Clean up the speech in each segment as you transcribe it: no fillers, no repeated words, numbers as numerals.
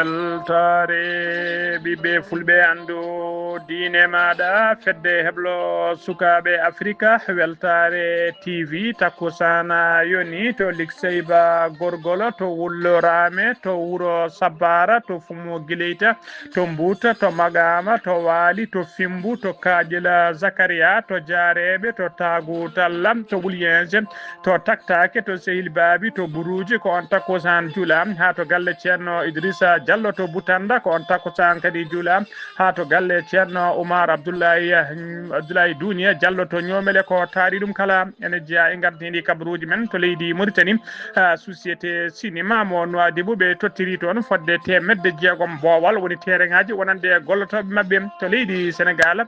weltare ɓiɓɓe fulɓe andu diine maɗa fedde heblo sukaɓe africa weltare tv takkusana yoni to likseyba gorgolo to wullorame to wuuro sabbara to fumo guileyta to mbuuta to magama to waali to fimbu to kaƴila zacharia to jareɓe to tagu tallam to wulyense to taktake to sehil babi to buruji ko on takkusan juulam ha to galle ceerno Idrissa Diallo to Boutanda ko on takkusan kadi juulam ha to galle ceerno Oumar Abdoulaye Dounia Diallo to ñomele ko taari ɗum kala ene jeeya e gardidi kabaruji men to leydi Mauritanie société cinéma mo Nouadhibou ɓe tottiri toon fodde temedde jeegom boowal woni tereŋaji wonande gollotoɓe mabɓe to leydi Sénégal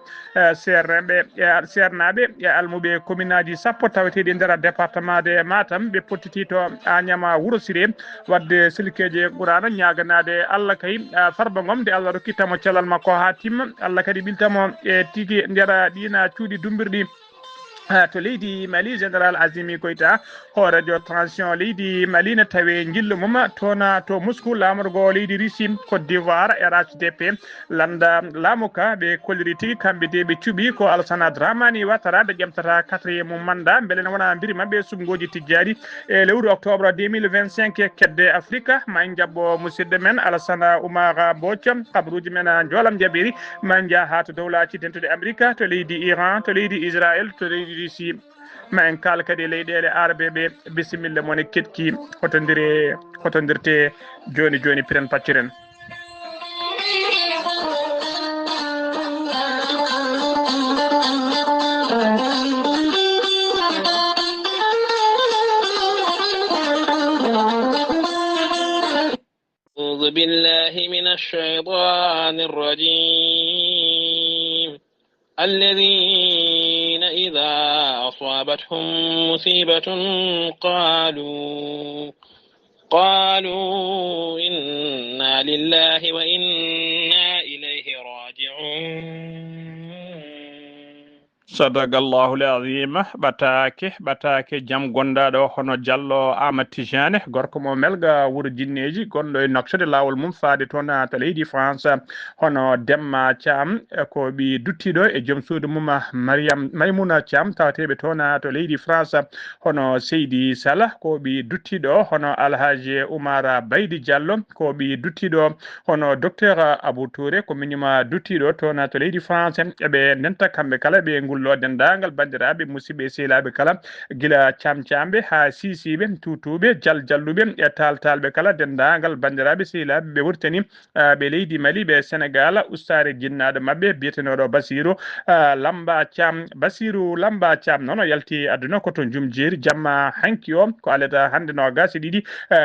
sernaɓe e almuɓe commune aji sappo taweteɗi nder département de Matam ɓe pottiti to Agnama Wuro Siré wadde silikeje Qur'ana ñaganade Allah kay Farba Ngom de Allah rokkitamo calal makko ha timma Allah kadi ɓiltamo e tigui nder ɗina cuuɗi dumbirɗi to leydi Mali général Azimi Goïta hoorejo tension leydi Mali ne tawe jillu mum tona to Moscou lamorgo leydi Russie Côte d'Ivoire RHDP landa lamuka ɓe kolliri tigui kamɓe de ɓe cuuɓi ko Alassane Dramani Ouattara de ƴemtata 4e mandat beele ne wona mbiri mabɓe sumgoji tijjari e lewru octobre 2025 kedde Afrique ma en jabbo musidɗo men Alassane Oumar Mbodj kabaruji men joolam jaɓiri ma en jaa ha to dowlaci tentude Amérique to leydi Iran to leydi Israël to leydi Russie ma en kala kadi leyɗele arabeɓe bisimilla mone ketki hotodirte joni joni piren pacciren أعوذ بالله من الشيطان الرجيم الذين إذا أصابتهم مصيبة قالوا إنا لله وإنا إليه راجعون Sadagallahu al-azim batake jam gondaɗo hono Diallo Amadou Tijane gorko mo melga wuro jinneji gonɗo e noksode lawol mum faade toon to leydi France hono Demma Thiam ko ɓi duttiɗo e joom suudu mum Maymouna Thiam tawateɓe toon to leydi France hono Seydi Salah ko ɓi duttiɗo hono Alhaji Oumar Baydi Diallo ko ɓi duttiɗo hono docteur Abou Touré ko minima duttiɗo toon to leydi France eɓe ndenta kamɓe kala ɓe ngullo dendagal bandiraɓe musidɓe sehilaɓe kala gila camcamɓe ha sisiɓe tutuɓe jalluɓe e taltalɓe kala dendagal bandiraɓe sehilaɓe ɓe wurtani ɓe leydi Mali ɓe Sénégal ustare jinnaɗo mabɓe biyetenoɗo Basirou Lamba Thiam noon o yalti aduna koto jumjeri jamma hanki o ko alata hande no gasi ɗiɗi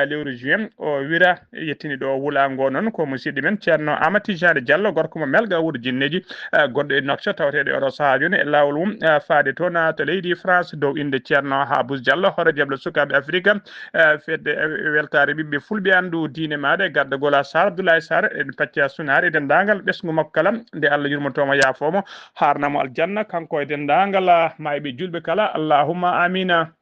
lewru juin o wira yettini ɗo wulango noon ko musidɗo men ceerno Amadou Tijane Diallo gorko mo melga wuuro jinneji gonɗo e nokso tawateɗo oɗo saaha joni e lawol mum faade toon to leydi France dow inde ceerno Habous Diallo hoore jablo sukaɓe Afrique fedde weltare ɓiɓɓe fulɓe andu diine maɗa e gardagol Sar Abdoulaye Sarr en pacca sunare e dendagal ɓesgu makko kala nde Allah yurmotomo yaafomo harnamo aljanna kanko e dendagal mayɓe julɓe kala allahumma amina.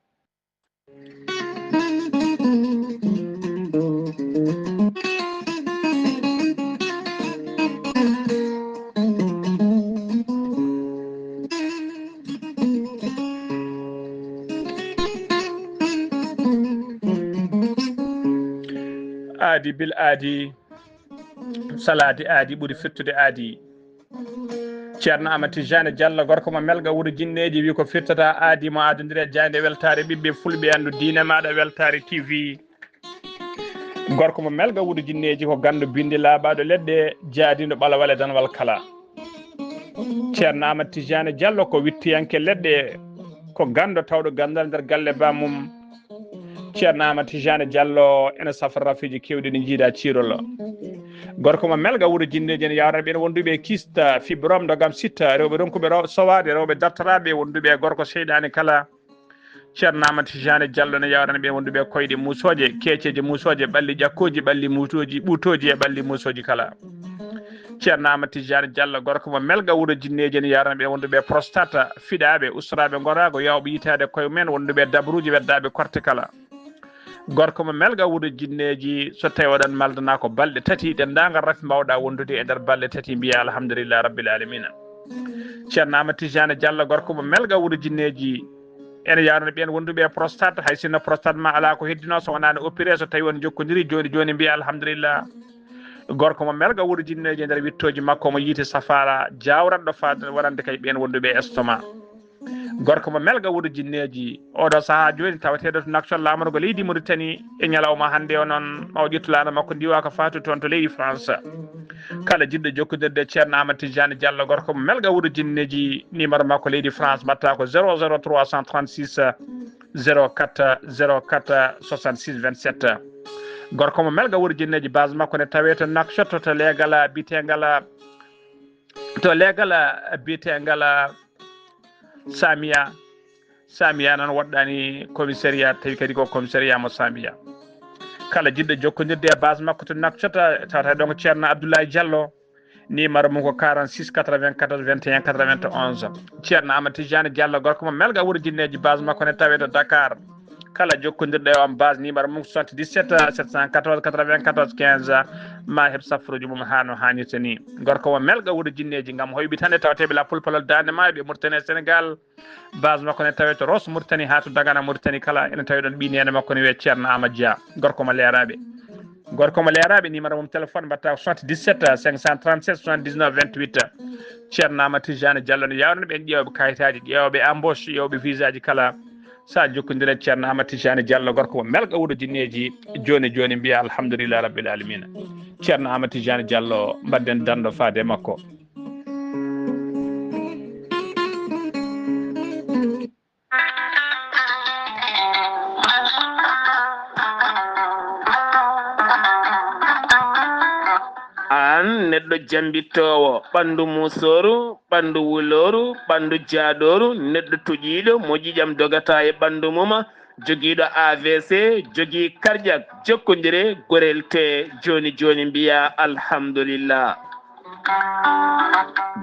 aadi bil aadi salade aadi ɓuri firtude aadi ceerno Amadou Tijane Diallo gorko mo melga wuuro jinneji wi ko firtata aadi mo adodire jande weltare ɓiɓɓe fulɓe andu diine maɗa weltare TV gorko mo melga wuuro jinneji ko gandu binde laaɓaɗo leɗɗe jaadiɗo ɓalawale danwal kala ceerno Amadou Tijane Diallo ko wittiyanke leɗɗe ko gando tawɗo gandal nder galle bamum ceerno Amadou Tidiane Diallo ene safara rafiji kewɗi ɗi jiiɗa cirolo gorko mo melga wuuro jinneji ene yawrana ɓen wonduɓe kista fibrome dogam sitta rewɓe ronkuɓe sowade rewɓe dartoraɓe wonduɓe gorko seyɗani kala ceerno Amadou Tidiane Diallo ne yawrana ɓen wonduɓe koyɗe musoje keeceji musoje ɓalli ƴakkoji ɓalli mutoji ɓutoji e ɓalli musoji kala ceerno Amadou Tidiane Diallo gorko mo melga wuuro jinneji ene yawrana ɓen wonduɓe prostate fiɗaɓe ustaraɓe gorago yawɓe yitade koye mumen wonduɓe dabruji weddaɓe korte kala gorko mo melga wuuro jinneji so tawi oɗon maldana ko balɗe tati dendagal rafi mbawɗa wondude e nder balɗe tati mbiya alhamdulillah rabbil alamina ceerno Amadou Tidiane Diallo gorko mo melga wuuro jinneji ene yawrana ɓen wonduɓe prostate hay sinno prostate ma ala ko heddino so wonani opéré so tawi on jokkodiri joni joni mbiya alhamdulillah gorko mo melga wuuro jinneji e nder wittoji makko mo yiite safara jawranɗo fade waɗande kay ɓen wonduɓe estomac gorko mo melga wuuro jinneji oɗo saaha joni tawateɗo to Nouakchott laamugo leydi Mauritanie e ñalawma hande o noon mawo ƴettulano makko ndiwa ko fatu toon to leydi France kala jiɗɗo jokkodirde ceerno Amadou Tidiane Diallo gorko mo melga wuuro jinneji numéro makko leydi France mbatta ko 00 336 04 04 66 27 gorko mo melga wuuro jinneji base makko ne tawe to Nouakchott to leegal biyetegal Samia noon woɗɗani commissariat tawi kadi ko commissariat mo Samia kala jiɗɗo jokkodirde e base makko to Nouakchott tawata donc ceerno Abdoulaye Diallo numéro mum ko 46 94 21 91 ceerno Amadou Tidiane Diallo gorko mo melga wuuro jinneji base makko ne tawe to Dakar kala jokkodirɗo e on base numéro mum 77 714 94 15 ma heɓ safruji mum ha no hannirta ni gorko mo melga wuuro jinneji gam hoyɓitande tawateɓe la pulpolol dande ma ɓe Mauritanie Sénégal base makko ne tawe to Ross Mauritanie ha to Dagana Mauritanie kala ene tawi ɗon ɓinene makko ne wiye ceerno Amadou Dia gorko mo leeraɓe numéro mum téléphone mbatta 77 537 79 28 ceerno Amadou Tidiane Diallo ne yawno ɓen ƴewɓe kayitaji ƴewɓe embauche ƴewɓe visa ji kala sa jokkodiren ceerno Amadou Tidiane Diallo gorko mo melga wuuro jinneji joni joni mbiya alhamdulillah rabbil alamina ceerno Amadou Tidiane Diallo mbadden dando faade makko an neɗɗo jambittowo ɓandu musoru ɓandu wuloru ɓandu jaaɗoru neɗɗo toƴiɗo mo ƴiƴam dogata e ɓandu mum joguiɗo AVC jogui cardiaque jokkodire gorel te joni joni mbiya alhamdulillah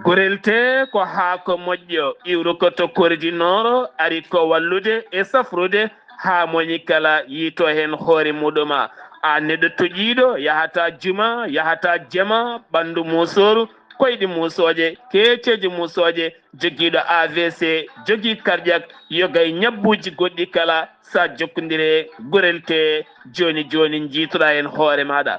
gorel te ko haako moƴƴo iwru ko to koridinoro ari ko wallude e safrude ha moñi kala yiito hen hoore muɗuma a neɗɗo toƴiɗo yahata juma yahata jama ɓandu musoru koyɗi musoje keeceji musoje joguiɗo AVC jogui cardiaque yogay ñabbuji goɗɗi kala sa jokkodire gorel te joni joni jiitoɗa hen hoore maɗa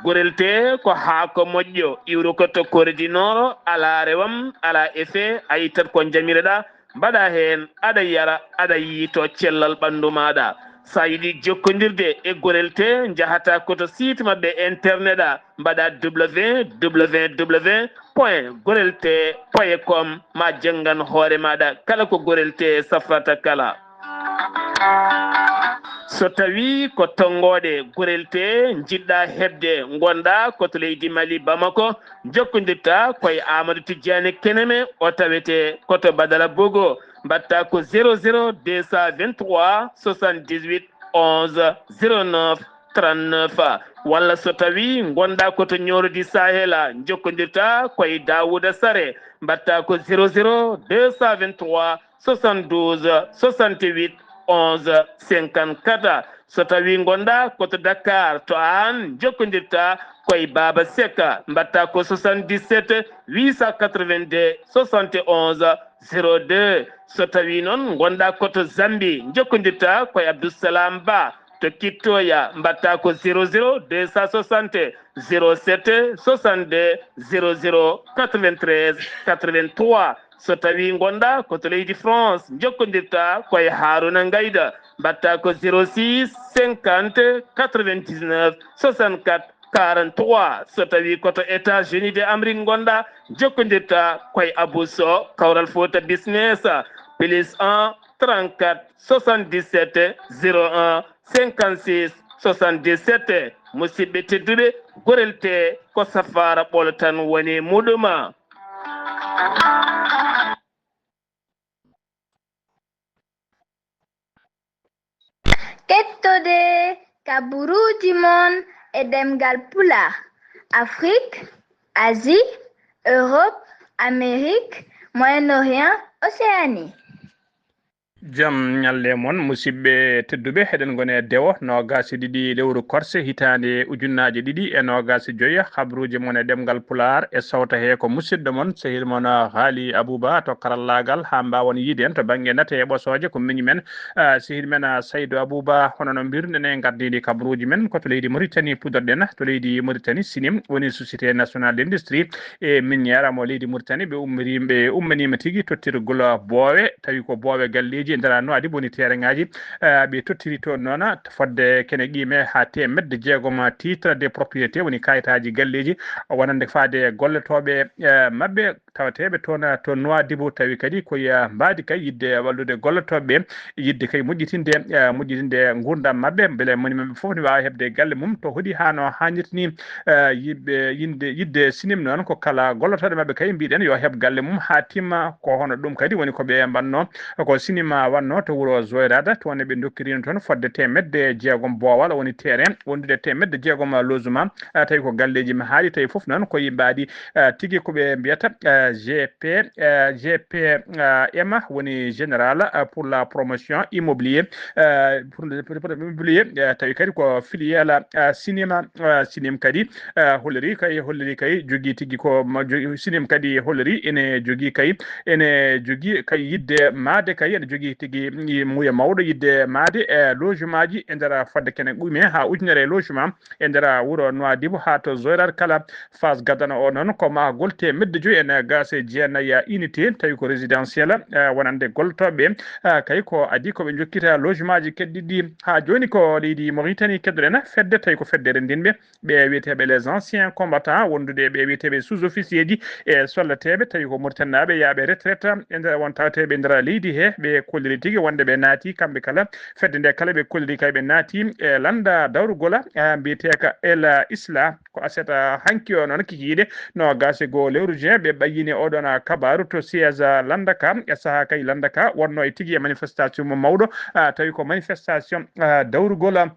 gorel te ko haako moƴƴo iwru ko to koridinoro ala rewam ala effet a yittat ko jamireɗa mbaɗa hen aɗa yara aɗa yiito cellal ɓandu maɗa sa yiɗi jokkodirde e gorel te jahata koto site mabɓe internet a mbaɗa www.gorelte.com ma janggan hoore maɗa kala ko gorel te safrata kala so tawi ko tongoɗe gorel te jiɗɗa hebde gonɗa koto leydi Mali Bamako jokkodirta koye Amadou Tidiane Keneme o tawete koto Badara Bogo mbatta ko 00 223 78 11 09 39 walla so tawi gonɗa koto ñorodi Sahela jokkodirta koye Dawouda Sare mbatta ko 00 223 72 68 11 54 so tawi gonɗa koto Dakar to an jokkodirta koye Baba Seka mbatta ko 77 882 71 02 so tawi noon gonɗa koto Zambi jokkodirta koye Abdoussalam Ba to Kittoya mbatta ko 00 260 07 62 00 93 83 so tawi gonɗa koto leydi France jokkodirta koye Haruna Ngayda mbatta ko 06 50 99 64 43 so tawi koto États-Unis de Amérique gonɗa jokkodirta koye Abousso Kawral Fouta Business +1 34 77 01 56 77 musidɓe tedduɓe gorel te ko safara ɓolo tan woni muɗuma. Kettode kaburuji mon e demgal pulaar Afrique, Asie, Europe, Amérique, Moyen-Orient, Océanie. jam nyalle mon musidɓe tedduɓe heɗen gone dewo nogasi ɗiɗi lewru korse hitande ujunnaje ɗiɗi e nogasi joyya habruji mon e ɗemgal pular e sawta he ko musidɗo mon sehil mon haali abouba to karallagal ha mbawon yiide en to banggue nate e ɓosoje ko miñi men sehil men saydou abouba hono no mbirden e gardidi kabruji men ko to leydi Mauritanie pudorɗen to leydi Mauritanie sinim woni société nationale d' industrie e miniére mo leydi Mauritanie ɓe ummanima tigui tottirgol boowe tawi ko boowe galleji ndara no adi boni terengaji ɓe tottiri toon noon fodde kene qime ha temedde jeegom titre de propriété woni kayitaji galleji wonande faade golletoɓe mabɓe tawateɓe toon to Nouadhibou tawi kadi koye mbadi kay yidde wallude golletoɓe yidde kay moƴƴitinde gurdam mabɓe beele moni mabɓe foof ne wawi hebde galle mum to hoɗi hano hannirta ni yidde sinim noon ko kala gollotoɗe mabɓe kay mbiɗen yo heeb galle mum ha timma ko hono ɗum kadi woni koɓe mbanno ko sinima wanno to wuuro Zoyrada toon ɓe dokkirino toon fodde temedde jeegom boowal woni terrain wondude temedde jeegom logement tawi ko galleji mi haali tawi foof noon koye mbaadi tigui koɓe mbiyata GPM woni général pour la promotion immobilier tawi kadi ko filiale sinim kadi holliri kay jogui tigui ko sinim kadi holliri ene jogui kay yidde maade kay ene jogui tigui muya mawɗo yidde maade e logement ji e nder fodde kene ɓuumi ha ujunere logement e nder wuuro Nouadhibou ha to Zoyrade kala phase gadana o noon ko ma golte medde joyi ene gase jeenaya unité tawi ko résidentiel wonande goltoɓe kay ko adi koɓe jokkita logement ji keddiɗi ha joni ko leydi Mauritanie keddoɗen fedde tawi ko feddere ndinɓe ɓe wiyeteɓe les anciens combattants wondude ɓe wiyeteɓe sous officier ji e solleteɓe tawi ko Mauritanaɓe yaaɓe retraite e nder won tawateɓe nder leydi he ɓe kolliri tigui wonde ɓe naati kamɓe kala fedde nde kala ɓe kolliri kay ɓe naati e landa dawrugola mbiyeteka El Isla ko aseta hanki o noon kikiɗe no gase go lewru juin ɓe ɓayyini oɗon kabaru to siège landaka e saaha kay landaka wonno e tigui e manifestation mo mawɗo tawi ko manifestation dawrugola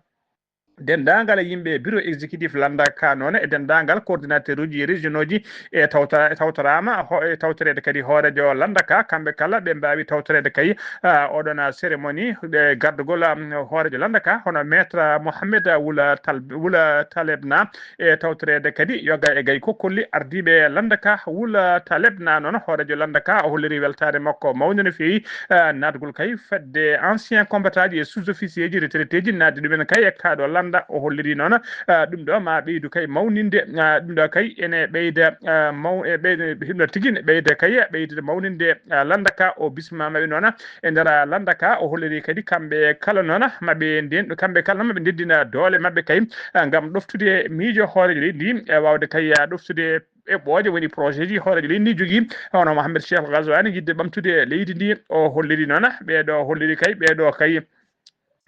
dendagal yimɓe bureau exécutif landaka noon e dendagal coordinateur uji régionaux ji e tawtorama tawtorede kadi hoorejo landaka kamɓe kala ɓe mbawi tawtorede kay oɗon cérémonie ɓe gardugol hoorejo landaka hono maître Mohamed Wula Talebna e tawtorede kadi yoga e gay kokkolli ardiɓe landaka Wula Talebna noon hoorejo landaka o holliri weltare makko mawde no fewi nadgol kay fedde ancien combattant ji e sous officier ji retraité ji nadde ɗumen kay e kaɗo landa o holliri noon ɗum ɗo ma ɓeydu kay mawninde ɗum ɗo kay ene ɓeyda himno tigui ne ɓeyda kay ɓeydude mawninde landaka o bisma maɓe noon e nder landaka o holliri kadi kamɓe kala noon kamɓe kala noon maɓe ndeddina doole mabɓe kay gam ɗoftude miijo hoorejo leydi ndi e wawde kay ɗoftude eɓɓoje woni projet ji hoorejo leydi ndi jogui hono Mohamed Cheikh Ghazouani yidde ɓamtude leydi ndi o holliri noon ɓeɗo holliri kay ɓeɗo kay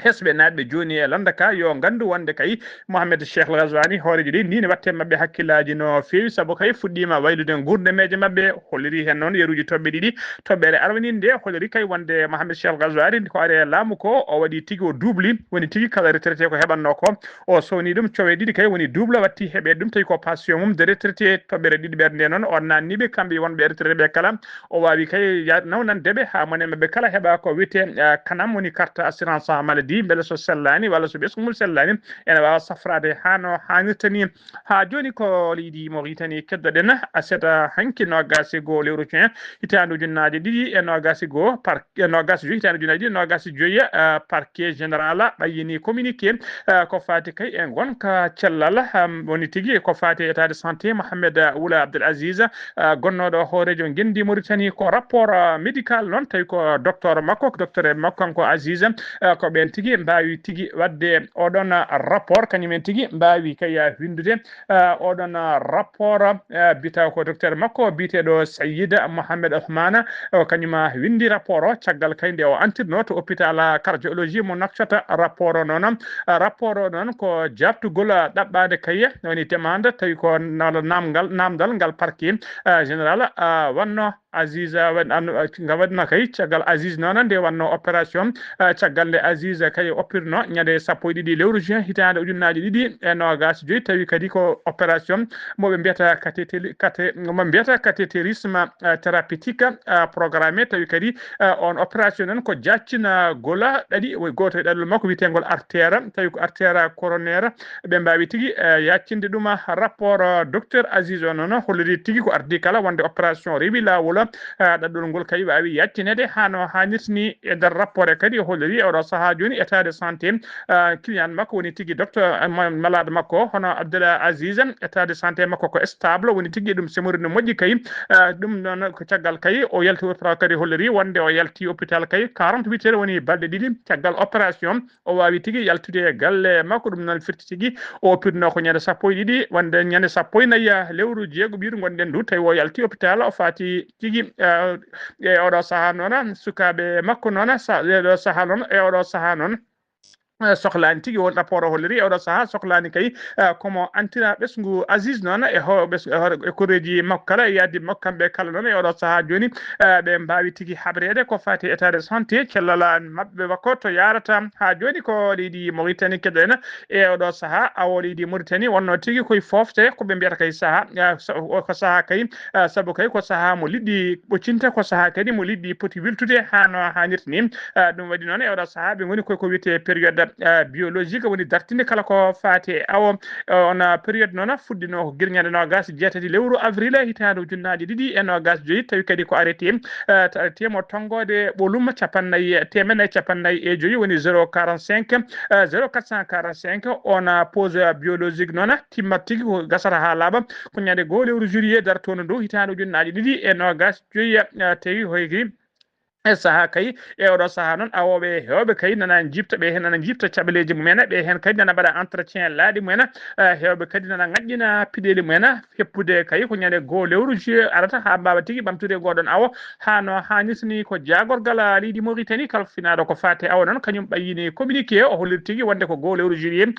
hesɓe natɓe joni e landaka yo gandu wonde kay Mohamed Cheikh Ghazouani hoorejo leydi ndi ne watte mabɓe hakkillaji no fewi saabu kay fuɗɗima waylude gurdameje mabɓe holliri hen noon yeruji toɓɓe ɗiɗi toɓɓere arwaninde holliri kay wonde Mohamed Cheikh Ghazouani ko ari e laamu ko o waɗi tigui o doubli woni tigui kala retraité ko heɓanno ko o sowni ɗum cowe ɗiɗi kay woni double watti heeɓe ɗum tawi ko passion mum de retraité toɓɓere ɗiɗi ɓerde noon o nanniɓe kamɓe wonɓe retraité ɓe kala o wawi kay nawnandeɓe ha monen mabɓe kala heeɓa ko wiyete kanam woni carte assurance maladie beele so sellani walla so ɓesgu mum sellani ene wawa safrade hano hannirta ni ha joni ko leydi Mauritanie keddoɗen aseta hanki nogasi go lewru juin hitande ujunnaje ɗiɗi e nogasi go nogasi joyi hitande ujunnaje ɗiɗi nogasi joyi parquet général ɓayyini communiqué ko fati kay e gonka cellal woni tigui ko fati état de santé Mohamed Oula Abdel Aziz gonnoɗo hoorejo guendi Mauritanie ko rapport médical noon tawi ko docteur makko kanko Aziz ko ɓen tigui tigi mbawi tigi wadde oɗon rapport kañumen tigi mbawi kaya windude oɗon rapport bitaw ko docteur makko biteɗo Sayyida Mohamed Othmane kañuma windi rapport o caggal kayde o antirno to hôpital cardiologie mo Nouakchott rapport o noon ko jaftugol ɗaɓɓade kaye woni demande tawi ko namdal ngal parquet général wanno Aziz wadno kay caggal Aziz noon nde wanno opération caggal nde Aziz kay oppirno ñande 12 lewru juin hitande ujunnaje 2025 tawi kadi ko opération moɓe mbiyata cathétérisme thérapeutique programmé tawi kadi on opération noon ko jaccina gola ɗaɗi goto e ɗaɗol makko witengol artère tawi ko artère coronaire ɓe mbawi tigi yaccinde ɗum rapport docteur Aziz o noon holliri tigi ko ardi kala wonde opération rewi lawol ɗaɗɗol ngol kadi wawi yaccinede hano hannirtini e nder rapport e kadi holliri oɗo saaha joni état de santé client makko woni tigi docteur malade makko hono Abdoulaye Aziz état de santé makko ko stable woni tigi ɗum semori no moƴƴi kay ɗum noon ko caggal kay o yalti hôpital kadi holliri wonde o yalti hôpital kay 48 heures woni balɗe ɗiɗi caggal opération o wawi tigi yaltude galle makko ɗum noon firti tigi o pirno ko ñande 12 wonde ñande 14 lewru jeego ɓiru gonɗen ndu tawi o yalti hôpital o fati tigi e oɗo saaha noon sukaɓe makko noon ɗo saaha noon e oɗo saaha noon sohlani tigi won rapport o holliri e oɗo saaha sohlani kay komo antira ɓesgu Aziz noon e koreji makko kala e yaddi makko kamɓe kala noon e oɗo saaha joni ɓe mbawi tigi haɓrede ko fati état de santé cellal mabɓe makko to yarata ha joni ko leydi Mauritanie keɗen e oɗo saaha awo leydi Mauritanie wonno tigi koye fofte koɓe mbiyata kay saaha ko saaha kay saabu kay ko saaha mo liɗɗi ɓoccinta ko saaha kadi mo liɗɗi poti wiltude hano hannirta ni ɗum waɗi noon e oɗo saaha ɓe goni koyko wiyete période biologique woni dartinde kala ko faati awo on période noon fuɗɗino ko guila ñande 27 lewru avril hitande ujunnaje 2025 tawi kadi ko arrêté mo tongode ɓolum temedde capannayyi e joyyi woni 0445 on pause biologique noon timmat tigui ko gasata ha laaɓa ko ñande 2 lewru juillet dartono ndu hitande ujunnaje 2025 tawi hoyki e saaha kay e oɗo saaha noon awoɓe hewɓe kay nana jipta ɓe hen nana jipta caɓaleji mumen ɓe hen kadi nana mbaɗa entretien laaɗi mumen hewɓe kadi nana ŋaƴƴina piɗeli mumen heppude kay ko ñande 2 lewru juillet arata ha mbawa tigui ɓamtude goɗon awo hano hannirtini ko jagorgal leydi Mauritanie kalfinaɗo ko fate awo noon kañum ɓayyini communiqué o holliri tigui wonde ko 2 lewru juillet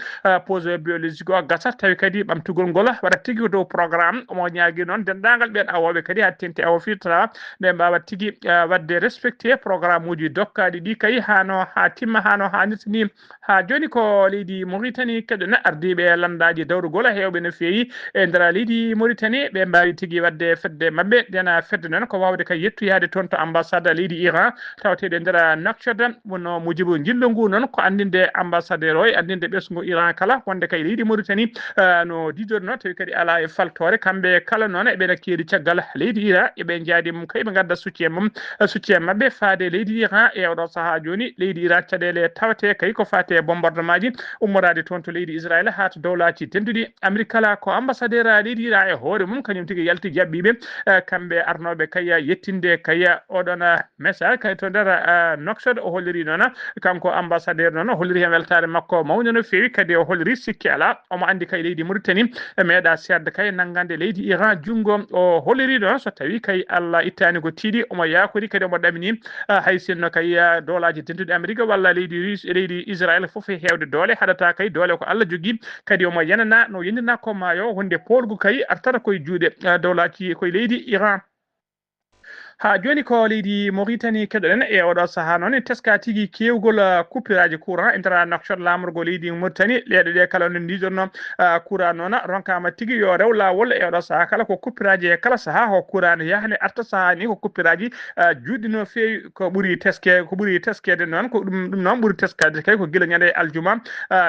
pause biologique o gasat tawi kadi ɓamtugol ngol waɗa tigui dow programme omo ñaagui noon dendagal ɓen awoɓe kadi ha tengti awo firtata ɓe mbawa tigui wadde respecté programme uji dokkaɗi ɗi kay hano ha timma hano hannirtini ha joni ko leydi Mauritanie keɗen ardiɓe landaji dawrugol hewɓe no fewi e nder leydi Mauritanie ɓe mbawi tigui wadde fedde mabɓe dena fedde noon ko wawde kay yettoyade toon to ambassade leydi Iran tawateɗe nder Nouakchott wono mujibu jillo ngu noon ko andinde ambassadeur o e andinde ɓesgu Iran kala wonde kay leydi Mauritanie no didorno tawi kadi ala e faltore kamɓe kala noon eɓena keedi caggal leydi Iran eɓe jaadi mum kay ɓe gadda soutien mabɓe faade leydi Iran e oɗo saaha joni leydi Iran caɗele tawate kay ko fate bombardement ji ummorade toon to leydi Israël ha to dowlaci tenduɗi Amérique kala ko ambassadeur leydi Iran e hoore mum kañum tigui yalti jabɓiɓe kamɓe arnoɓe kay yettinde kay oɗon message kay to nder Nouakchott o holliri noon kanko ambassadeur noon holliri hen weltare makko mawde no fewi kadi o holliri sikki ala omo andi kay leydi Mauritanie meeɗa serde kay nangande leydi Iran jungo o holliri ɗon so tawi kay Allah ittani ko tiiɗi omo yakori kadi omo ɗamini hay sinno kay dolaji tenduɗi Amérique walla leydi Israël foof e hewde doole haɗata kay doole ko Allah jogui kadi omo yanana no yendina ko maayo hunde polgu kay artata koye juuɗe dowlaci koye leydi Iran ha joni ko leydi Mauritanie keɗoɗen e oɗo saaha noon teska tigui kewgol coupuraji courant e nder Nouakchott lamorgo leydi Mauritanie leeɗe ɗe kala no didorno courant noon ronkama tigui yo rew lawol e oɗo saaha kala ko coupuraji e kala saaha ho courant ne yahane arta saaha ni ko coupuraji juɗɗi no fewi ko ɓuuri teskede noon ko ɗum noon ɓuuri teskade kay ko guila ñande aljuma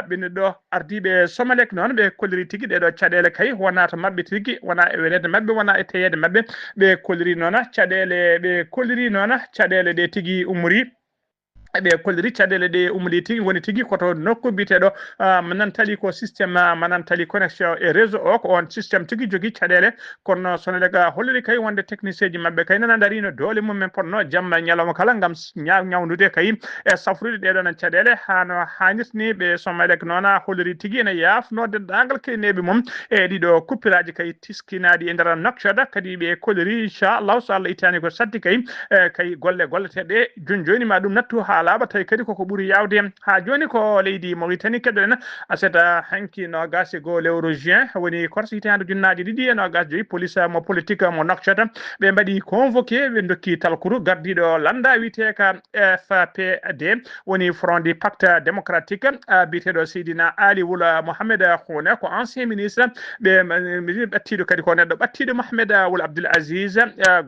ɓenne ɗo ardiɓe Somalek noon ɓe kolliri tigui ɗeɗo caɗele kay wona to mabɓe tigui wona e welede mabɓe wona e teyede mabɓe ɓe kolliri noon caɗele ɓe kolliri noon caɗele ɗe tigui umri ɓe kolliri caɗele ɗe umli tigi woni tigi koto nokku biteɗo manan tali ko systéme manan tali connexion e réseau o ko on systéme tigi jogui caɗele kono sonolega holliri kay wonde technicien ji mabɓe kay nana darino doole mumen ponno jamma ñalawma kala gam ñawdude kay e safrude ɗeɗon caɗele hano hannirni ɓe somalek noona holliri tigi ene yafno dendagal kelineɓe mum e ɗiɗo kuppiraji kay tiskinaɗi e nder nokcoda kadi ɓe kolliri inchallahu so Allah ittani ko saddi kay kay golle golleteɗe joni ma ɗum nattu ha laaɓa tawi kadi koko ɓuuri yawde ha joni ko leydi Mauritanie keɗoɗen aseta hanki no gasi go lewru juin woni korso hitande junnaji ɗiɗi e no gas joyi police mo politique mo nokcota ɓe mbaɗi convoqué ɓe dokki talkuru gardiɗo landa wiyete ka FPD woni front du pacte démocratique biteɗo Seydina Ali Wula Mohamed Khoune ko ancien ministre ɓe ɓattiɗo kadi ko neɗɗo ɓattiɗo Mohamed Wula Abdoul Aziz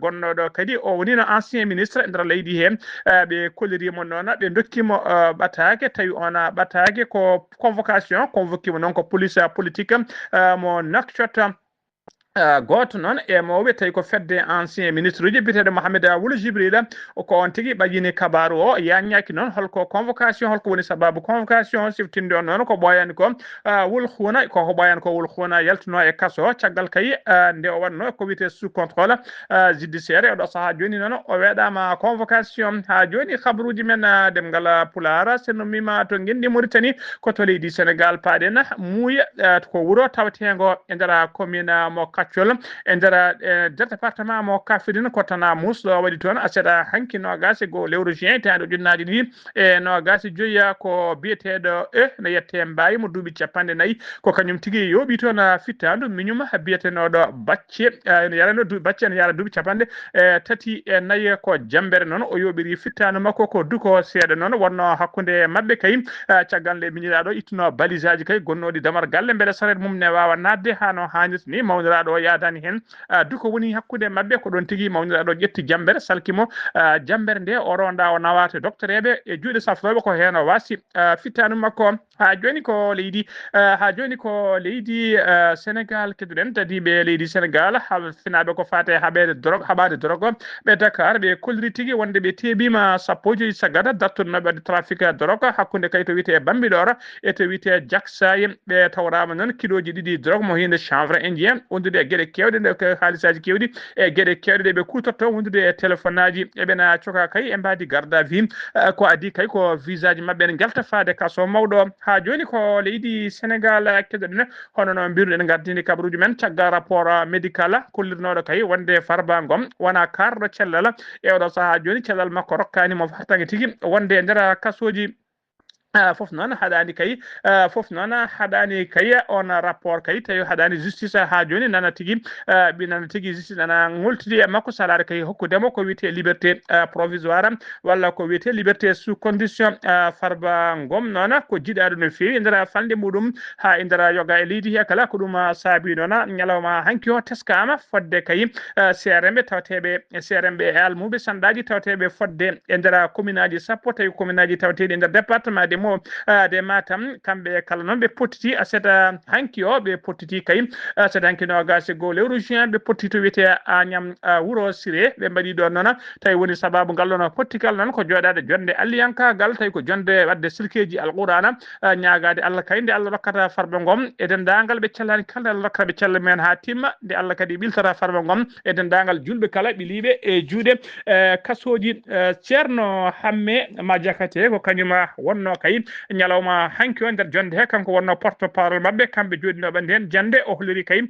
gonnoɗo kadi o wonino ancien ministre e nder leydi he ɓe kollirimo noon ɓe dokkimo ɓatake tawi ona ɓatake ko convocation convoquimo noon ko police politique mo nakcota goto noon e mawɓe tawi ko fedde ancien ministre uji biteɗo Mohamed Wulu Jibrila ko on tigui ɓaƴini kabaru o yanñaki noon holko convocation holko woni sababu convocation siftinde on noon ko ɓoyani ko Wul Khouna koko ɓoyani ko Wul Khouna yaltuno e kaso caggal kay nde o wanno ko wiyete sous contrôle judiciaire oɗo saaha joni noon o weeɗama convocation ha joni habaruji men demgal Pulara seno mima to gendi Mauritanie ko to leydi Sénégal paaɗen muuya ko wuuro tawetego e nder commune mo Kaccol e nder département mo Kafrine ko tana Mouss waɗi toon aseɗa hanki nogasi go lewru juin tawde ujunnaje ɗiɗi e nogasi joyiya ko biyeteɗo ne yette mbayi mo duuɓi 40 ko kañum tigui yooɓi toon fittandu miñum biyetenoɗo Bacce ene yarano duuɓi Bacce ene yara duuɓi 34 ko jambere noon o yooɓiri fittandu makko ko duko seeɗa noon wonno hakkude mabɓe kay caggal nde miñiraɗo ittuno balise aji kay gonnoɗi damar galle beele saret mum ne wawa nadde hano hannirta ni mawniraɗo o yadani hen duko woni hakkude mabɓe ko ɗon tigui mawniraɗo ƴetti jambere salkimo jambere nde o ronda o nawate doctereɓe e juuɗe safroɓe ko hen o wasi fittanu makko ha joni ko leydi Sénégal keduɗen tadiɓe leydi Sénégal finaɓe ko fate haɓade drogue ɓe Dakar ɓe kolliri tigui wonde ɓe teɓima sappo joyi sagata dattunoɓe wadde trafic drogue hakkude kay to wiyete Bambilor e to wiyete Jaksaye ɓe tawrama noon kiloji ɗiɗi drogue mo hinde chanvre indien wondude e gueɗe kewɗe nde ko haalisaji kewɗi e gueɗe kewɗe ɗe ɓe kutotto wondude e téléphone aji eɓena coka kay e mbadi garde à vue ko adi kay ko visa ji mabɓe ne jalta faade kaso mawɗo ha joni ko leydi Sénégal keɗoɗen hono no mbiruɗen gardini kabaruji men caggal rapport médical kollirnoɗo kay wonde Farba Ngom wona karɗo cellal e oɗo saaha joni cellal makko rokkani mo fartangue tigui wonde e nder kasoji fof noon haɗani kay on rapport kay tawi haɗani justice ha joni nana tigui justice nana goltidi e makko salade kay hokkudemo ko wiyete liberté provisoire walla ko wiyete liberté sous condition Farba Ngom noon ko jiɗaɗo no fewi e nder falde muɗum ha e nder yoga e leydi he kala ko ɗum saabi noon ñalawma hanki o teskama fodde kay CRMɓe tawateɓe e almuɓe sandaji tawateɓe fodde e nder commune aji sappo tawi commune aji tawateɗi e nder département de Matam kamɓe kala noon ɓe pottiti aseɗa hanki o ɓe pottiti kay aseɗa hanki nogasi go lewru juin ɓe pottiti to wiyete Agnam Wuro Siré ɓe mbaɗi ɗon noon tawi woni sababu ngal ɗon pottikal noon ko joɗade jonde alliyankagal tawi ko jonde wadde silkeji alqurana ñagade Allah kay nde Allah rokkata Farba Ngom e dendagal ɓe cellani kala Allah rokkata ɓe cella men ha timma nde Allah kadi ɓiltata Farba Ngom e dendagal julɓe kala ɓiliɓe e juuɗe kasoji ceerno Hamme Madiakate ko kañuma wonno kay ñalawma hanki o nder jonde he kanko wonno porte parole mabɓe kamɓe joɗinoɓe nden jande o holliri kay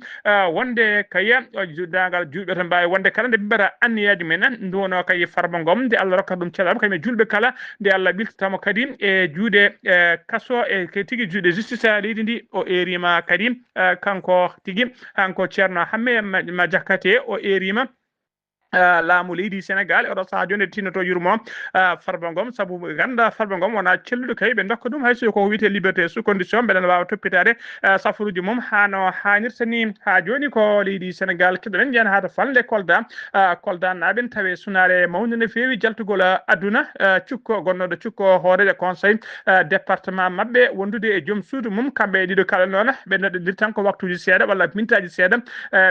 wonde kay juɗagal julɓe to mbawi wonde kala nde bimbata anniyaji mumen nduwono kay Farba Ngom nde Allah rokkata ɗum cellal kañum julɓe kala nde Allah ɓiltatamo kadi e juuɗe kaso e tigui juuɗe justice leydi ndi o erima kadi kanko tigui hanko ceerno Hamme Madiakate o erima laamu leydi Sénégal oɗo saaha joni tinnoto yurmo Farba Ngom saabu ganda Farba Ngom wona celluɗo kay ɓe dokka ɗum hayso ko wiyete liberté sous condition mbeɗen wawa toppitade safaruji mum hano hannirta ni ha joni ko leydi Sénégal keɗoɗen jeyan hata fanle Kolda naɓen tawe sunare mawde no fewi jaltugol aduna cukko gonnoɗo cukko hooreje conseil département mabɓe wondude e joom suudu mum kamɓe ɗiɗo kala noon ɓe noɗɗidir tan ko waktuji seeɗa walla mintaji seeɗa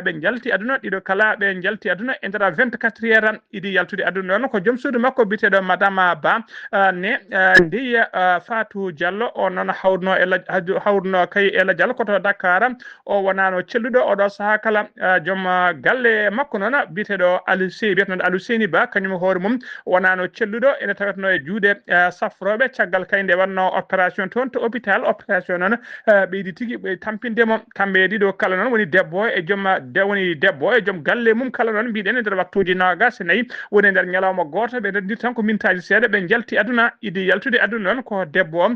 ɓe jalti aduna ɗiɗo kala ɓe jalti aduna e nder 20 24 heures idi yaltude aduna non ko joom suudu makko biteɗo madame Ba ne ndiya Fatou Diallo o non hawrno kay Ela Diallo koto Dakar o wonano celluɗo oɗo saha kala joom galle makko noon biteɗo Aliou Seyni Ba kañum hoore mum wonano celluɗo ene tawetno e juuɗe safroɓe caggal kay nde wanno opération toon to hôpital opération noon ɓeydi tigui ɓe tampindemo kamɓe ɗiɗo kala noon woni debbo e joom galle mum kala noon mbiɗen e nder waktuji 24 woni nder ñalawma goto ɓe rendir tan ko mintaji seeɗa ɓe jalti aduna idi yaltude aduna noon ko debbo o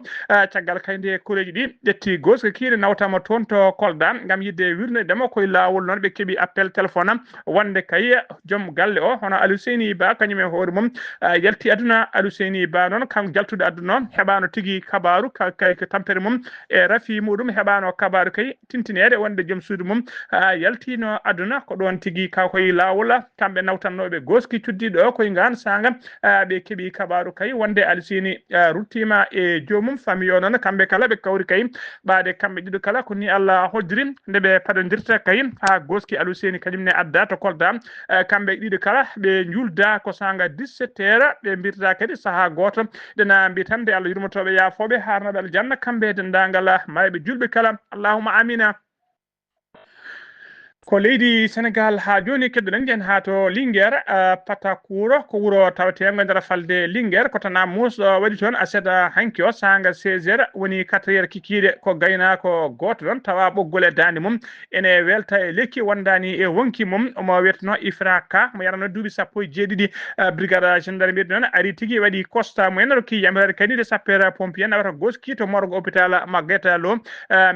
caggal kay nde kureji ɗi ƴetti goto kiine nawtama toon to Kolda gam yidde wirnedemo koye lawol noon ɓe keeɓi appel téléphone am wonde kay joom galle o hono Aliou Seyni Ba kañum e hoore mum yalti aduna Aliou Seyni Ba noon kanko jaltude aduna o heɓano tigui kabaru kay ko tampere mum e rafi muɗum heɓano kabaru kay tintinede wonde joom suudu mum yaltino aduna ko ɗon tigui kakoye lawol kamɓe nawtannoɓe goski cuddiɗo o koye ngan saga ɓe keeɓi kabaru kay wonde Aliou Seyni ruttima e jomum famille o noon kamɓe kala ɓe kawri kay ɓaade kamɓe ɗiɗo kala ko ni Allah hoddiri nde ɓe paɗodirta kay ha goski Aliou Seyni kañumne adda to Kolda kamɓe ɗiɗo kala ɓe julda ko sanga 17 heures ɓe mbirta kadi saaha goto ɗena mbi tan nde Allah yurmotoɓe yaafoɓe harnaɓe aljanna kamɓe dendagal mayɓe julɓe kala allahumma amina ko leydi Sénégal ha joni keddoɗen jen ha to Linguére Patakuro ko wuro tawetego nder falde Linguére ko tana mus waɗi toon aseeda hanki o sanga 16 heures woni 4 heures kikiɗe ko gaynako goto ɗon tawa ɓoggol e dande mum ene welta e lekki wondani e wonki mum omo wiyetno Ifraka mo yarano duuɓi 17 brigade gendarmerie noon ari tigui waɗi constat mumen rokki yamirade kadi de sapeur pompier nawata goski to morgue hôpital Magatta Lo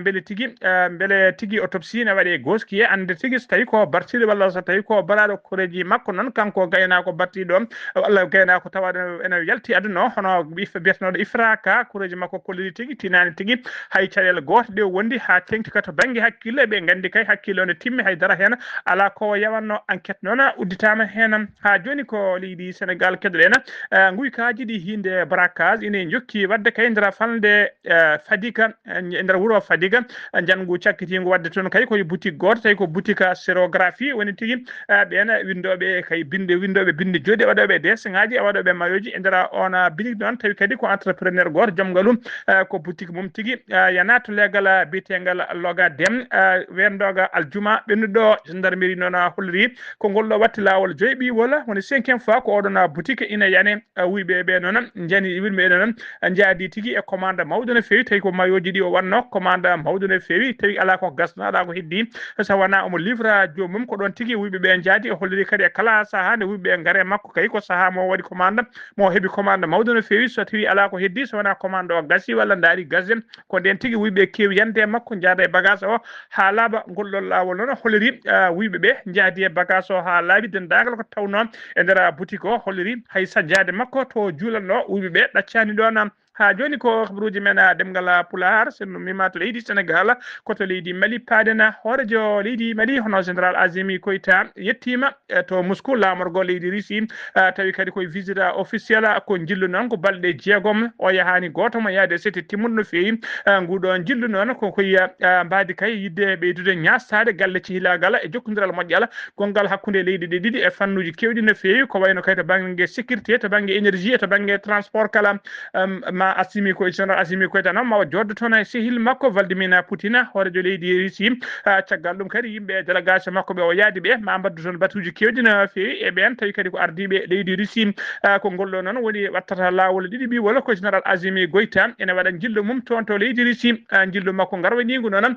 beele tigui autopsie ne waɗe goski ande tigui so tawi ko bartiɗo walla so tawi ko baraɗo koreji makko noon kanko gaynako battiɗo walla gaynako tawaɗo ene yalti aduna o hono biyetenoɗo Ifraka koreji makko kolliri tigui tinani tigui hay caɗele goto ɗe wondi ha tengti ka to banggue hakkille ɓe gandi kay hakkille one timmi haydara hen ala ko yawanno enquête noon udditama hen ha joni ko leydi Sénégal keɗoɗen guykaji ɗi hinde braquage ine jokki wadde kay nder falde Fadiga nder wuuro Fadiga janggu cakkitigo wadde toon kay koye boutique goto tawi ko boutique sérographie woni tigui ɓen windoɓe kay windoɓe binde joddi waɗoɓe dessin ngaji waɗoɓe mayoji e nder on boutique ɗon tawi kadi ko entrepreneur goto joom galum ko boutique mum tigui yana to legal bitegal loga dem wendoga aljuma ɓennuɗo gendarmerie noon holliri ko golɗo watti lawol joyɓi wala woni 5e fois ko oɗon boutique ina yane wuyɓeɓe noon jani wirɓe noon jaadi tigui e commande mawɗo no fewi tawi ko mayoji ɗi o wanno commande mawɗo no fewi tawi ala ko gasno ala ko heddi so wona omo livra jomum ko ɗon tigui wuyɓeɓe jaadi o holliri kadi e kala saaha nde wuyɓeɓe gaare makko kay ko saaha mo waɗi commande mo heeɓi commande mawɗo no fewi so tawi ala ko heddi so wona commande o gasi walla daari gasde ko nden tigui wuyɓe kewi yande e makko jaada e bagage o ha laaɓa ngolɗon lawol noon holliri wuyɓeɓe jaadi e bagage o ha laaɓi dendagal ko tawno e nder boutique o holliri hay sajjade makko to juulanno wuyɓeɓe ɗaccani ɗon ha joni ko habaruji men demgal Pulaar sen mima to leydi Sénégal koto leydi Mali paadena horejo leydi Mali hono général Azimi Koïta yettima to Moscou lamorgo leydi Russie tawi kadi koye visite officiel ko jillu noon ko balɗe jeegom o yahani goto mo yaade sete timmuɗo no fewi nguɗo jillu noon ko koye mbadi kay yidde ɓeydude ñastade galle cihilagal e jokkodiral moƴƴal gongal hakkude leydi ɗe ɗiɗi e fannuji kewɗi no fewi ko wayno kay to banggue sécurité to banggue énergie to banggue transport kala ma Assimi ko général Assimi Koïta noon mawa joddo toon e sehil makko Vladimir Poutine horejo leydi Russie caggal ɗum kadi yimɓe délégation makko ɓe o yaadi ɓe ma mbaddu toon batuji kewɗi no fewi e ɓen tawi kadi ko ardiɓe leydi Russie ko ngolɗo noon woni wattata lawol ɗiɗi ɓi walla ko général Azimi Goïta ene waɗa jillu mum toon to leydi Russie jillu makko garwanigu noon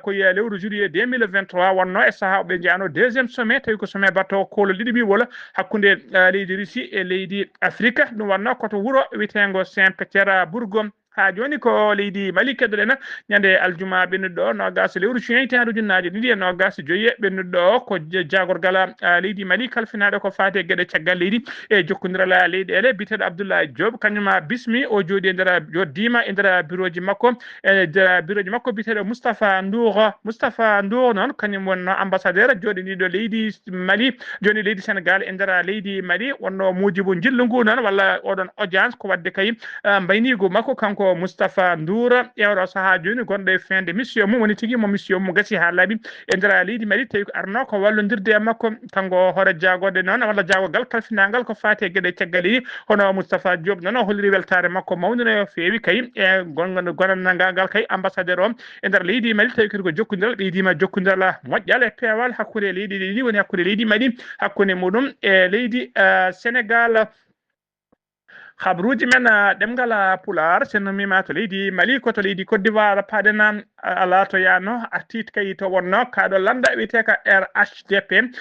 koye lewru juillet 2023 wonno e saaha ɓe jeyano deuxiéme sommet tawi ko sommet batto kolo ɗiɗi ɓi walla hakkude leydi Russie e leydi Afrique ɗum wonno koto wuuro witengo Saint-Péter Bourgom ha joni ko leydi Mali keddoɗen ñande aljuma ɓennuɗo nogas lewru juin taadu junnaji ɗiɗi e nogas joyi ɓennuɗo ko jagorgal leydi Mali kalfinaɗo ko fate gueɗe caggal leydi e jokkodiral leyɗele biteɗo Abdoulaye Diop kañuma bismi o jooɗi e nder joddima e nder bureau ji makko e nder bureau ji makko biteɗo Moustapha Ndour noon kañum wonno ambassadeur joɗiniɗo leydi Mali joni leydi Sénégal e nder leydi Mali wonno mujibu jillu ngu noon walla oɗon audience ko wadde kay mbaynigu makko kanko ko Moustapha Ndoura ƴewɗo saha joni gonɗo e fin de mission mum woni tigui mo mission mum gasi ha laaɓi e nder leydi Mali tawi ko arno ko wallodirde e makko kanko hoore jagode noon walla jagogal kalfinagal ko fati e gueɗe caggal ɗiɗi hono Moustapha Diop noon o holliri weltare makko mawde no fewi kay e gonnagal kay ambassadeur o e nder leydi Mali tawi kadi ko jokkodiral ɓeydima jokkodiral moƴƴal e peewal hakkude leydi ɗiɗi woni hakkude leydi Mali hakkude muɗum e leydi Sénégal habruji men ɗemgal pular sen mima to leydi Mali ko to leydi Côte d'Ivoire paɗen ala to yano artit kay to wonno kaɗo landa wiyeteka RHDP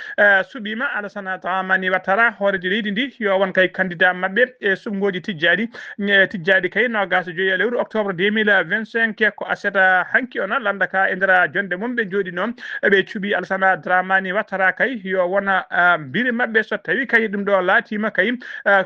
suɓima Alassane Dramane Ouattara hoorejo leydi ndi yo won kay candidat mabɓe e sumgoji tijjadi kay nogas joyi e lewru octobre 2025 ko aseta hanki ona landa ka e nder jonde mum ɓe jooɗi noon ɓe cuuɓi Alassane Dramane Ouattara kay yo wona mbiri mabɓe so tawi kay ɗum ɗo laatima kay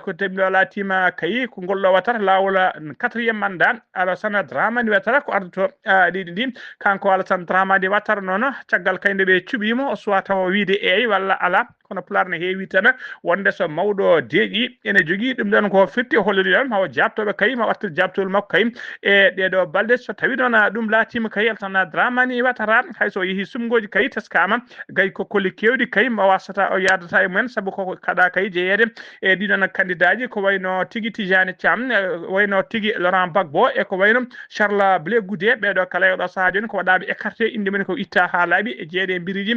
ko ɗum ɗo laatima kay ko golɗo Ouattara lawol 4e mandat Alassane Dramane Ouattara ko ardoto leydi ndi kanko Alassane Dramane Ouattara noon caggal kay nde ɓe cuuɓimo o suwa taw wiide eyi walla ala kono pular ne heewi tan wonde so mawɗo deeƴi ene jogui ɗum ɗon ko firti hollude ɗon mawo jabtoɓe kay ma wattude jabtol makko kay e ɗeɗo balɗe so tawi noon ɗum laatima kay Alassane Dramane Ouattara hayso yeehi sumgoji kay teskama gay ko kolli kewɗi kay ma wasata o yadata e mumen saabu ko kaɗa kay jeeyede e ɗiɗon candidat ji ko wayno tigui Tijani Thiam wayno tigui Laurent Gbagbo e ko wayno Charles Blé Goudé ɓeɗo kala e oɗo saaha joni ko waɗaɓe écarté inde mumen ko itta ha laaɓi e jeeyede e biriji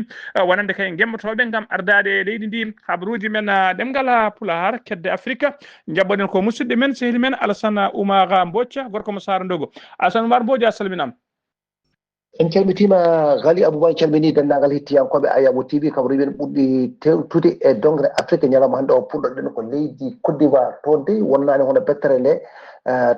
wonande kay gemmotoɓe gam ardade leydi ndi habruji men ɗemgal pular kedde Afrique jabboɗen ko musidɗo men sehli men Alassane Oumar Mbodj gorko mo Sara Ndogo Alassane Oumar Mbodj a salminama. en calmitima Ghali Abouba en calmini dendagal hettiyankoɓe Ayamo TV kabri men ɓurɗi tewtude e dongre Afrique ñalawma hannde o puɗɗoɗen ko leydi Côte d'Ivoire toon de wonnani hono bettere nde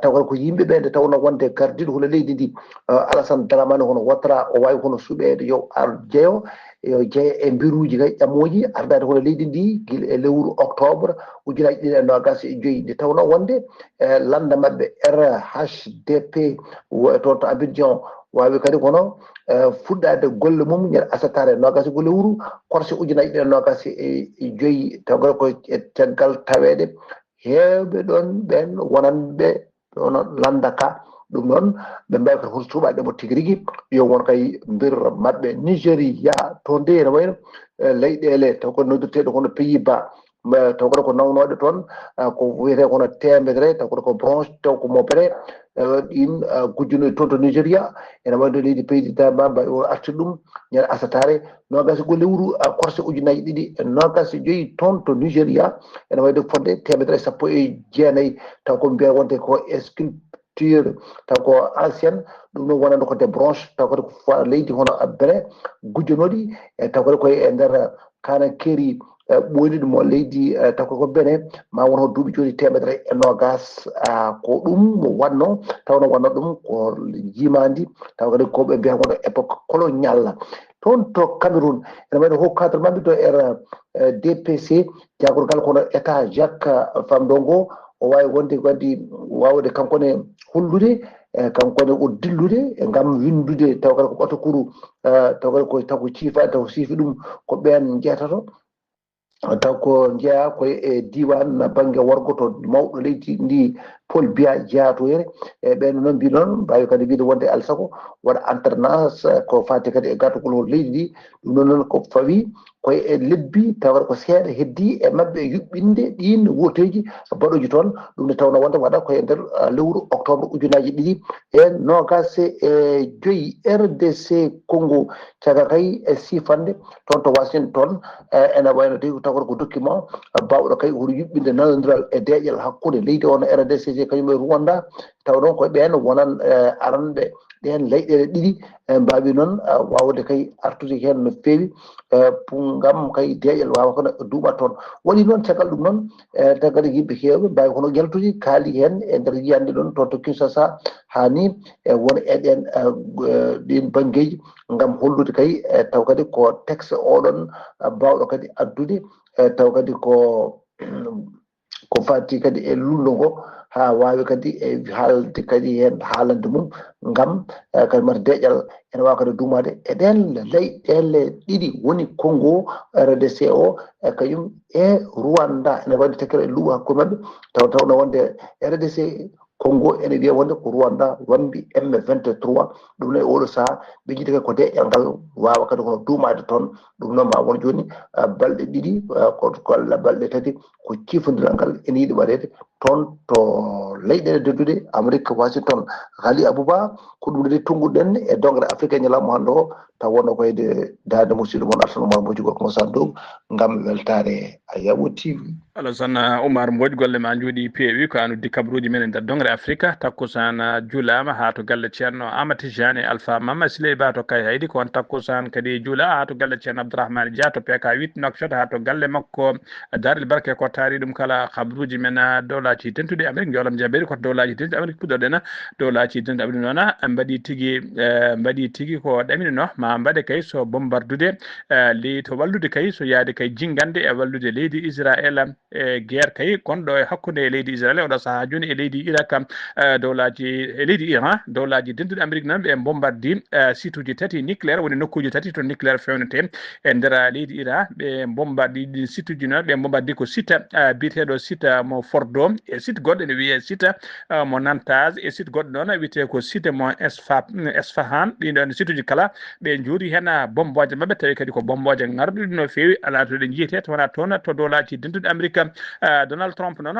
taw ko yimɓeɓe nde tawno wonde gardiɗo hono leydi ndi Alassane Dramane hono Ouattara o wawi hono suuɓede yo ar jeeyo yo jeeya e mbiruji kay ƴammoji ardade hono leydi ndi guila e lewru octobre 2025 nde tawno wonde landa mabɓe RHDP toon to Abidjan wawi kadi kono fuɗɗade golle mum ñande asatare nogas go lewru korse 2025 taw ko caggal tawede hewɓe ɗon ɓen wonanɓe ɗon landaka ɗum noon ɓe mbawi ko hol suuɓaɗemo tigui rigui yo won kay mbir mabɓe Nigéria to nde ene wayno leyɗele taw ko noddirteɗo kono Pays-Bas taw ko nawnoɗe toon ko wiyete kono temedere taw ko branche taw ko mopere ɗin gujjunoy toon to Nigéria ene wayno leydi président ba mbawi o arti ɗum ñande asatare nogas go lewru korse 2025 toon to Nigéria ene wayde fodde temedere 19 taw ko mbiya wonde ko sculpture taw ko ancienne ɗum ɗon wonande ko des branche taw kadi ko leydi hono Benin gujjunoɗi taw kadi koye e nder Kanakéri ɓoyni ɗum o leydi taw ko Benin ma won ho duuɓi joni temedere e nogas ko ɗum wanno tawno wanno ɗum ko jimandi taw kadi koɓe mbiya gono époque colonial toon to Cameroun ene wayno ho cadre mabɓe to DPC jagorgal kono état Jacques Famdongo o wawi wonde kadi wawde kankone hullude kankone o dillude gam windude taw kadi ko ɓatokuru taw kadi taw ko ciifa taw siifi ɗum ko ɓen jeetato taw ko jeeya koye e diwan banggue worgo to mawɗo leydi ndi Paul Biya jeyatoyere e ɓen noon mbi noon mbawi kadi wiide wonde alsako waɗa alternance ko fati kadi e gatugol leydi ndi ɗum noon ko fawi koye e lebbi taw ko seeɗa heddi e mabɓe yuɓɓinde ɗin woteji baɗoji toon ɗum ne tawno wonde waɗa koye nder lewru octobre 2025 RDC Congo caga kay e sifande toon to Washington ene wayno tawi taw ko document bawɗo kay hono yuɓɓinde nanodiral e deƴƴal hakkude leydi on RDC kañum e Rwanda taw ɗon koye ɓen wonan aranɓe ɗen leyɗele ɗiɗi mbawi noon wawde kay artude hen no fewi gam kay deƴƴal wawa kono duuɓa toon waɗi noon caggal ɗum noon tagad yimɓe kewɓe mbawi kono jaltude kaali hen e nder yiyande ɗon toon to Kinshasa hani wona eɗen ɗin banggueji gam hollude kay taw kadi ko texte oɗon bawɗo kadi addude taw kadi ko fati kadi e lullo ngo ha wawi kadi e haalde kadi hen haalande mum gam kadi mata deƴƴal ene wawa kadi duumade eɗen leyɗele ɗiɗi woni Congo RDC o kañum e Rwanda ene waɗi tekkere e luuɓe hakkude mabɓe taw tawno wonde RDC Congo ene wiya wonde ko Rwanda wambi M23 ɗum ne oɗo saha ɓe jiiti ko deƴƴal ngal wawa kadi kono duumade toon ɗum noon ma won joni balɗe ɗiɗi kolla balɗe tati ko cifodiral ngal ene yiiɗi waɗede toon to leyɗele deddude Amérique Washington Ghali Abouba ko ɗum de tongguɗen e dongre Afrique ñalawma hannde o taw wonno koyde dade musidɗo moon Alassane Oumar Mbodji gorko mo Sandow ngam weltare a Yawo TV. Alassane Oumar Mbodji golle ma jooɗi peewi ko anuddi kabaruji men e nder dongre Afrique takkusan juulama ha to galle ceerno Amadou Tidiane Alpha Mama Siley Ba to kay haydi ko on takkusan kadi juula ha to galle ceerno Abdourahmane Dia to PK8 Nouakchott ha to galle makko Darel Barke ko taari ɗum kala kabaruji men dowlaji tentude Amérique jolam jaɓɓeɗe koto dowlaji tentude Amérique puɗɗoɗen dowlaji tentude Amérique noon mbaɗi tigui ko ɗaminono ma mbaɗe kay so bombardude to wallude kay so yaade kay jingande e wallude leydi Israël e guerre kay gonɗo e hakkude leydi Israël oɗo saaha joni e leydi Irak dowlaji e leydi Iran dowlaji dentuɗe Amérique noon ɓe bombardi site uji tati nucléaire woni nokkuji tati to nucléaire fewnete e nder leydi Iran ɓe bombardi ɗi site uji noon ɓe bombardi ko site biteɗo site mo Fordo e site goɗɗo ene wiye site mo Nantage e site goɗɗo noon wiyete ko site mo Esfahan ɗin site uji kala ɓe juuri hen bomboje mabɓe tawi kadi ko bomboje ngarɗuɗi no fewi ala to ɗe jiite to wona toon to dowlaji dentuɗe Amérique Donald Trump noon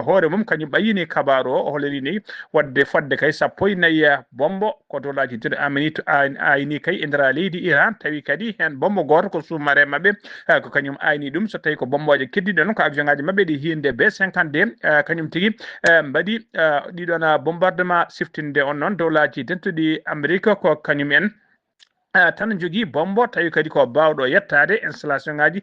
hoore mum kañum ɓayini kabaru o holliri ni wadde fodde kay 14 bombo ko dowlaji dentuɗe Amérique ayni kay e nder leydi Iran tawi kadi hen bombo goto ko sous-marin mabɓe ko kañum ayni ɗum so tawi ko bomboje keddiɗe noon ko avion ngaji mabɓe ɗi hinde B-52 kañum tigui mbaɗi ɗiɗon bombardement siftinde on noon dowlaji dentuɗi Amérique ko kañum en tan jogui bombo tawi kadi ko bawɗo yettade installation ngaji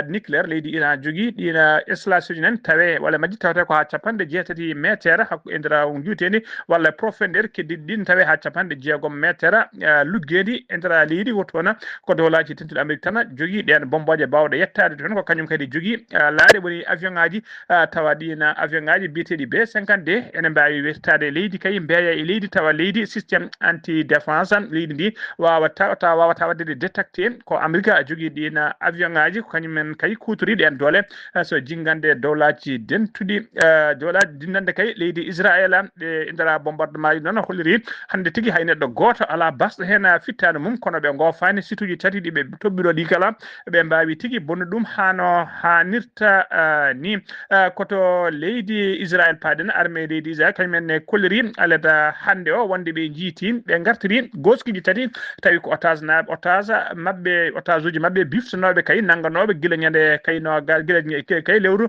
nucléaire leydi Iran jogui ɗina installation ji nan tawe walla majji tawte ko ha 60 métre hakku e nder juutedi walla profondeur keddiɗi ɗin tawe ha 60 métre luggedi e nder leydi wotona ko dowlaji tentuɗe Amérique tan jogui ɗen bomboje bawɗo yettade toon ko kañum kadi jogui laaɗe woni avion ngaji tawa ɗina avion ngaji biyeteɗi B-52 ene mbawi wettade leydi kay mbeya e leydi tawa leydi systéme anti défense leydi ndi wawata wadde détecté ko Amérique jogui ɗin avion ngaji ko kañumen kay kutoriɗe en doole so jingande dowlaji dentuɗi dowlaji dindande kay leydi Israël ɓe nder bombardement ji noon holliri hande tigui hay neɗɗo goto ala basɗo hen fittade mum kono ɓe gofani site uji tati ɗiɓe toɓɓiro ɗi kala ɓe mbawi tigui bonnu ɗum hano hannirta ni koto leydi Israël paden armée leydi Israël kañumen kolliri aleda hande o wonde ɓe jiiti ɓe gartiri goskiji tati tawi ko otage mabɓe otage uji mabɓe biftanoɓe kay nangganoɓe guila ñande kayno guila kay lewru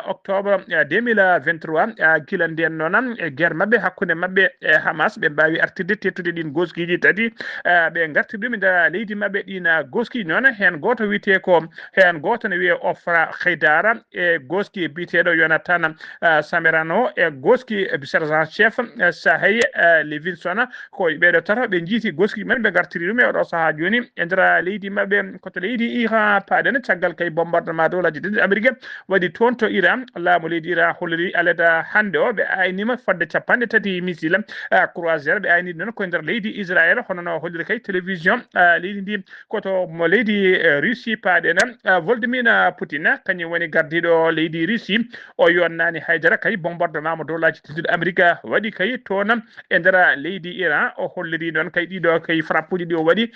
octobre 2023 guila nden noon e guerre mabɓe hakkude mabɓe e Hamas ɓe mbawi artirde tettude ɗin goskiji tati ɓe gartiri ɗum e nder leydi mabɓe ɗin goskiji noon hen goto wiyete ko hen goto ne wiye Ofra Haydara e goski biteɗo Jonathan Samerano e goski sergent chef Sahey Levinson ko ɓeɗo tata ɓe jiiti goski men ɓe gartiri ɗum e oɗo saaha joni e nder leydi mabɓe koto leydi Iran paɗen caggal kay bombardement dowlaji dentuɗe Amérique waɗi toon to Iran laamu leydi Iran holliri aleda hande o ɓe aynima fodde 30 missile croisiére ɓe ayni noon koye nder leydi Israël hono no holliri kay télévision leydi ndi koto mo leydi Russie paɗen Vladimir Poutine kañum woni gardiɗo leydi Russie o yonnani haydara kay bombardement mo dowlaji dentuɗe Amérique waɗi kay toon e nder leydi Iran o holliri noon kay ɗiɗo kay frappe uji ɗi o waɗi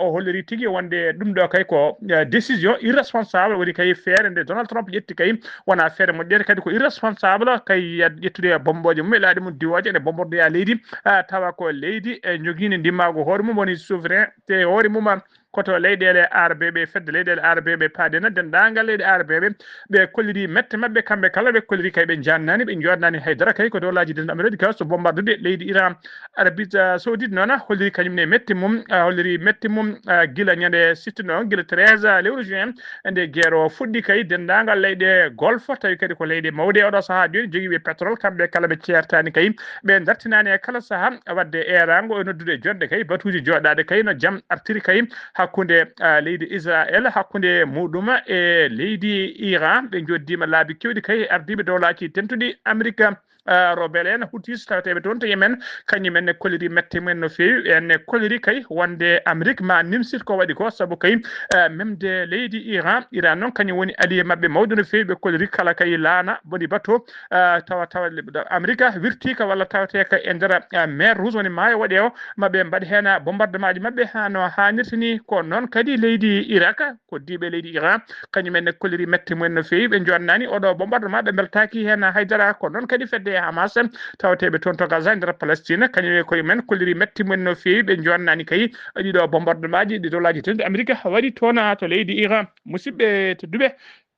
o holliri tigui wonde ɗum ɗo kay ko décision irresponsable woni kay feere nde Donald Trump ƴetti kay wona feere moƴƴere kadi ko irresponsable kay ƴettude bomboje mum e laaɗe mum diwoje ene bombordoya leydi tawa ko leydi e joguino ndimmago hoore mum woni souveraineté hoore mum koto leyɗele ARBB fedde leyɗele ARBB paadena dendagal leyɗe ARBB ɓe kolliri mette mabɓe kamɓe kala ɓe kolliri kay ɓe jannani ɓe jodnani haydara kay ko dowlaji denɗe Amérique kala so bombardude leydi Iran Arabie Saoudite noon holliri kañumne metti mum holliri metti mum guila ñande sittino guila 13 lewru juin nde guerre o fuɗɗi kay dendagal leyɗe Golfe tawi kadi ko leyɗe mawɗe oɗo saaha joni joguiɓe pétrole kamɓe kala ɓe ceertani kay ɓe dartinani e kala saaha wadde erago e noddude jodde kay batuji joɗade kay no jaam artiri kay hakkude leydi Israël hakkude muɗum e leydi Iran ɓe joddima laabi kewɗi kay ardiɓe dowlaji tentuɗi Amérique rebel en Houthis tawateɓe toon to Yemen kañumen ne kolliri mette mumen no fewi en kolliri kay wonde Amérique ma nimsir ko waɗi ko saabu kay memde leydi Iran noon kañum woni allié mabɓe mawɗo no fewi ɓe kolliri kala kay laana boni bateau tawa Amérique wirtika walla tawateka e nder mer rouge woni maayo waɗe o maɓe mbaɗi hen bombardement ji mabɓe hano hannirta ni ko noon kadi leydi Irak koddiɓe leydi Iran kañumen ne kolliri mette mumen no fewi ɓe jonnani oɗo bombardement ɓe beltaki hen haydara ko noon kadi fedde Hamas tawateɓe toon to Gaza nder Palestine kañum koye men kolliri metti mumen no fewi ɓe jonnani kay ɗiɗo bombardement ji ɗi dolaji tedde Amérique waɗi toon to leydi Iran musidɓe tedduɓe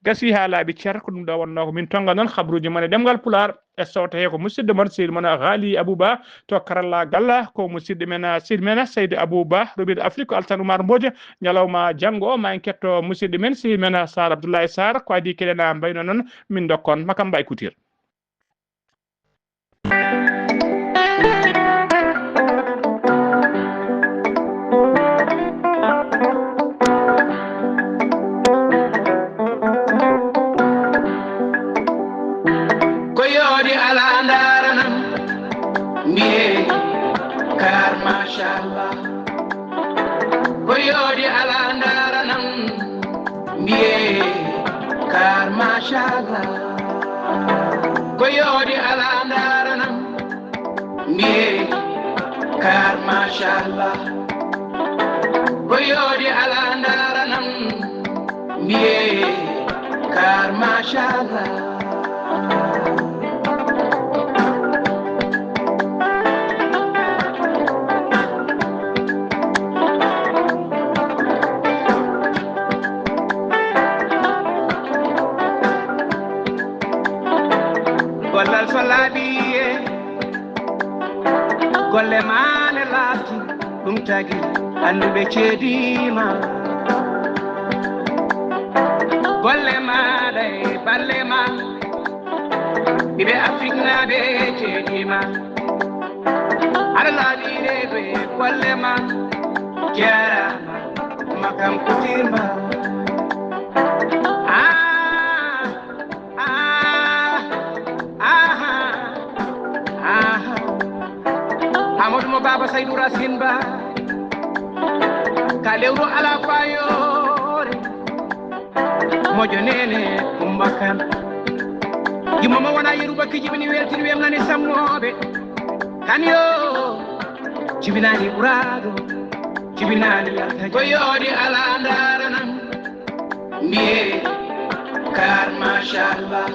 gasi ha laaɓi ceer ko ɗum ɗo wonno ko min tonga noon habruji mon e ɗemgal Pulaar e sowto he ko musidɗo mon seydi mon Ghali Abouba to karallagal ko musidɗo men seydi men Seydou Abouba roɓiɗo Afrique ko Altan Oumar Mbodj ñalawma janggo o ma en ketto musidɗo men seydi men Sar Abdoulaye Sarr ko adi keɗena mbayno noon min dokkon makam mbay kutir Mashallah, koyodi ala ndaranam biye kar mashallah, koyodi ala ndaranam biye kar mashallah, koyodi ala ndaranam biye kar mashallah. Gollal falaɓiye golle mane laati ɗum tagi anduɓe ceedima golle maɗa e balle ma ɓiɓe Afrique naɓe ceedima aɗa laaɓire ɓe golle ma jarama makam kutirma Amadou mo Baba Saydou Racine Ba ka lewru ala fayore mojo nene kumbakan jumama wona yeruba kijibini weltini wemnani sammoɓe kan yo jibinani ɓuraɗo jibinani yalta ko yoodi ala ndaranam mbiye kar machallah